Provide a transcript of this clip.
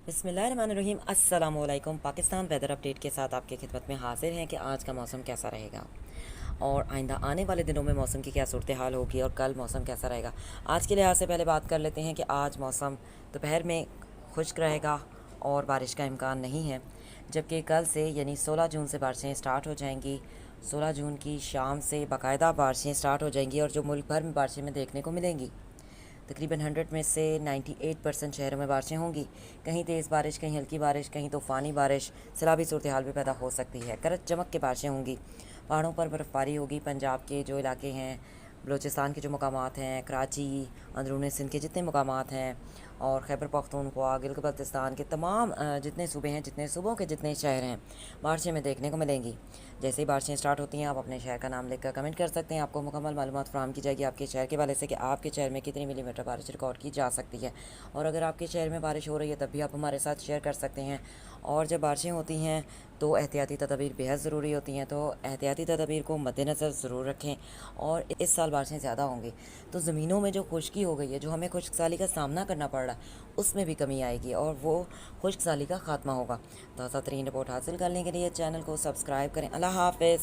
बिस्मिल्लाहिर्रहमानिर्रहीम। अस्सलामुअलैकुम। Pakistan weather update के साथ आपकी खिदमत में हाजिर हैं कि आज का मौसम कैसा रहेगा और आइंदा आने वाले दिनों में मौसम की क्या सूरत हाल होगी और कल मौसम कैसा रहेगा। आज के लिहाज से पहले बात कर लेते हैं कि आज मौसम दोपहर में खुश्क रहेगा और बारिश का इम्कान नहीं है, जबकि कल से यानी 16 जून से बारिशें स्टार्ट हो जाएंगी। 16 जून की शाम से बाकायदा बारिशें स्टार्ट हो जाएंगी और जो मुल्क भर में बारिशें में देखने को मिलेंगी, तकरीबन 100 में से 98% शहरों में बारिशें होंगी। कहीं तेज़ बारिश, कहीं हल्की बारिश, कहीं तूफ़ानी बारिश, सैलाबी सूरत हाल भी पैदा हो सकती है। गरज चमक के बारिशें होंगी। पहाड़ों पर बर्फ़बारी होगी। पंजाब के जो इलाके हैं, बलूचिस्तान के जो मकामात हैं, कराची, अंदरूनी सिंध के जितने मकामात हैं और खैबर पख्तूनख्वा, गिलगित बल्तिस्तान के तमाम जितने सूबे हैं, जितने सूबों के जितने शहर हैं, बारिशें में देखने को मिलेंगी। जैसे ही बारिशें स्टार्ट होती हैं, आप अपने शहर का नाम लिखकर कमेंट कर सकते हैं। आपको मुकम्मल मालूमात फराहम की जाएगी आपके शहर के वाले से कि आपके शहर में कितनी मिलीमीटर बारिश रिकॉर्ड की जा सकती है। और अगर आपके शहर में बारिश हो रही है तब भी आप हमारे साथ शेयर कर सकते हैं। और जब बारिशें होती हैं तो एहतियाती तदबीर बेहद ज़रूरी होती हैं, तो एहतियाती तदबीर को मद्देनज़र ज़रूर रखें। और इस साल बारिशें ज़्यादा होंगी तो ज़मीनों में जो खुश्की हो गई है, जो हमें खुश्क साली का सामना करना पड़ रहा है, उसमें भी कमी आएगी और वो खुश्क साली का ख़ात्मा होगा। ताज़ा तरीन रिपोर्ट हासिल करने के लिए चैनल को सब्सक्राइब करें। अल्लाह हाफ़िज़।